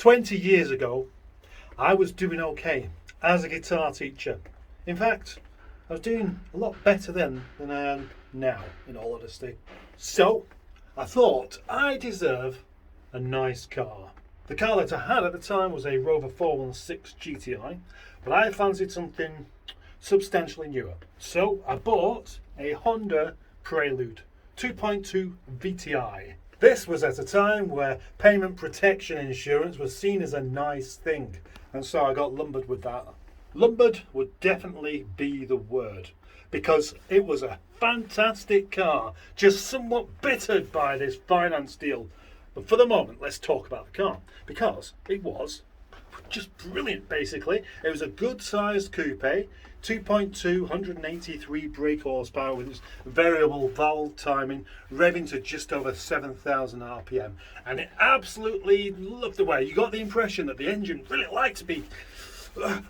20 years ago, I was doing okay as a guitar teacher. In fact, I was doing a lot better then than I am now, in all honesty. So, I thought I deserve a nice car. The car that I had at the time was a Rover 416 GTI, but I fancied something substantially newer. So, I bought a Honda Prelude 2.2 VTi. This was at a time where payment protection insurance was seen as a nice thing, and so I got lumbered with that. Lumbered would definitely be the word, because it was a fantastic car, just somewhat bittered by this finance deal. But for the moment, let's talk about the car, because it was just brilliant, basically. It was a good sized coupe, 2.2, 183 brake horsepower with its variable valve timing, revving to just over 7,000 RPM. And it absolutely looked away. You got the impression that the engine really liked to be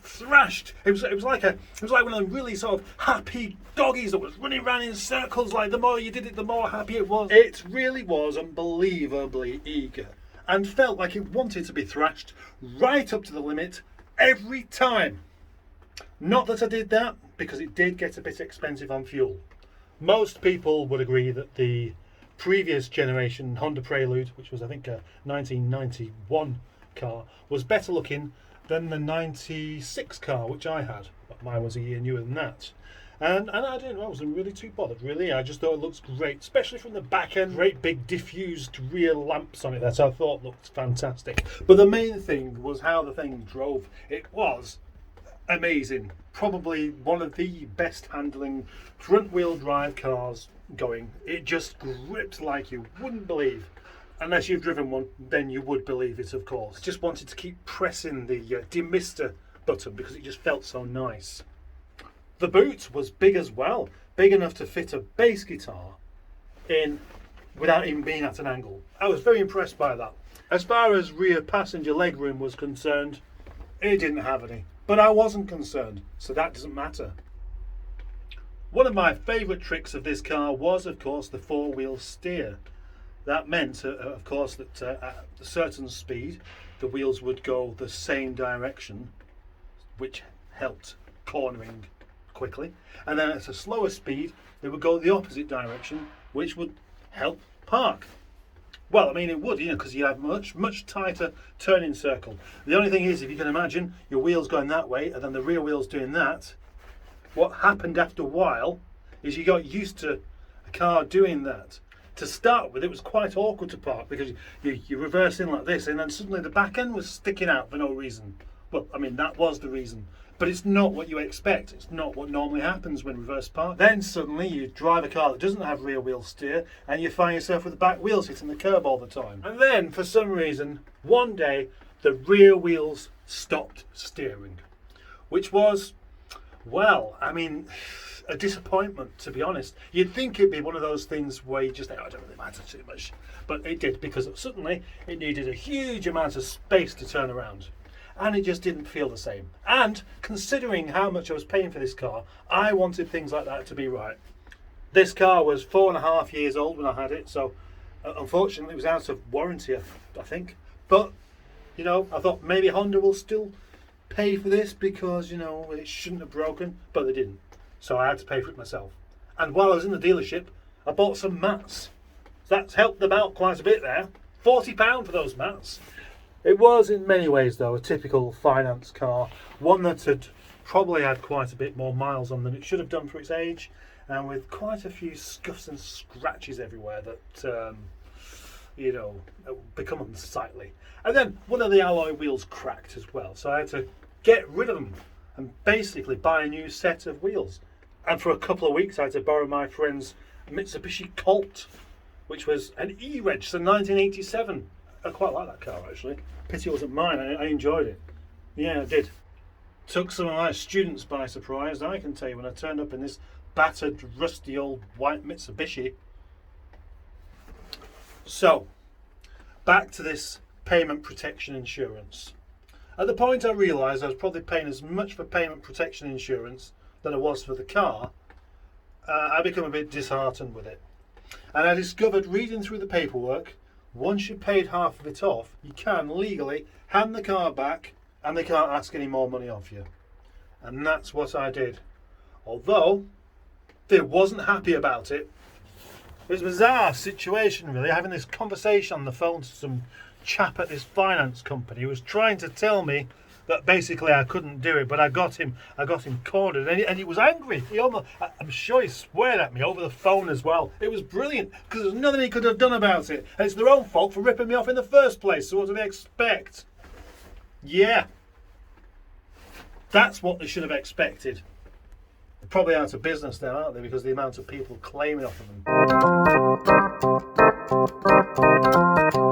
thrashed. It was like one of them really sort of happy doggies that was running around in circles. Like the more you did it, the more happy it was. It really was unbelievably eager and felt like it wanted to be thrashed right up to the limit every time. Not that I did that, because it did get a bit expensive on fuel. Most people would agree that the previous generation Honda Prelude, which was I think a 1991 car, was better looking than the 96 car which I had, but mine was a year newer than that. And I wasn't really too bothered, really. I just thought it looks great, especially from the back end. Great big diffused rear lamps on it that I thought looked fantastic. But the main thing was how the thing drove. It was amazing. Probably one of the best handling front wheel drive cars going. It just gripped like you wouldn't believe. Unless you've driven one, then you would believe it, of course. I just wanted to keep pressing the demister button because it just felt so nice. The boot was big as well, big enough to fit a bass guitar in without even being at an angle. I was very impressed by that. As far as rear passenger legroom was concerned, it didn't have any, but I wasn't concerned, so that doesn't matter. One of my favourite tricks of this car was, of course, the four-wheel steer. That meant, of course, that at a certain speed, the wheels would go the same direction, which helped cornering quickly. And then at a slower speed, they would go the opposite direction, which would help park. Well, I mean, it would, because you have much tighter turning circle. The only thing is, if you can imagine your wheels going that way and then the rear wheels doing that, what happened after a while is you got used to a car doing that. To start with, it was quite awkward to park because you reverse in like this and then suddenly the back end was sticking out for no reason. Well, I mean, that was the reason. But it's not what you expect. It's not what normally happens when reverse park. Then suddenly you drive a car that doesn't have rear wheel steer and you find yourself with the back wheels hitting the curb all the time. And then, for some reason, one day, the rear wheels stopped steering. Which was, well, I mean, a disappointment, to be honest. You'd think it'd be one of those things where you just think, oh, it doesn't really matter too much. But it did, because suddenly it needed a huge amount of space to turn around. And it just didn't feel the same. And considering how much I was paying for this car, I wanted things like that to be right. This car was 4.5 years old when I had it, so unfortunately it was out of warranty, I think. But, I thought maybe Honda will still pay for this because, it shouldn't have broken, but they didn't. So I had to pay for it myself. And while I was in the dealership, I bought some mats. That's helped them out quite a bit there. £40 for those mats. It was in many ways, though, a typical finance car. One that had probably had quite a bit more miles on than it should have done for its age. And with quite a few scuffs and scratches everywhere that, become unsightly. And then one of the alloy wheels cracked as well. So I had to get rid of them and basically buy a new set of wheels. And for a couple of weeks I had to borrow my friend's Mitsubishi Colt, which was an E-Reg, so 1987. I quite like that car, actually. Pity it wasn't mine. I enjoyed it. Yeah, I did. Took some of my students by surprise, I can tell you, when I turned up in this battered, rusty old white Mitsubishi. So, back to this payment protection insurance. At the point I realised I was probably paying as much for payment protection insurance than I was for the car, I became a bit disheartened with it. And I discovered, reading through the paperwork, once you've paid half of it off, you can legally hand the car back and they can't ask any more money off you. And that's what I did. Although they wasn't happy about it. It was a bizarre situation, really, having this conversation on the phone to some chap at this finance company who was trying to tell me that basically I couldn't do it, but I got him cornered, and he was angry. I'm sure he swore at me over the phone as well. It was brilliant because there's nothing he could have done about it, and it's their own fault for ripping me off in the first place. So what do they expect? Yeah, that's what they should have expected. They're probably out of business now, aren't they? Because of the amount of people claiming off of them.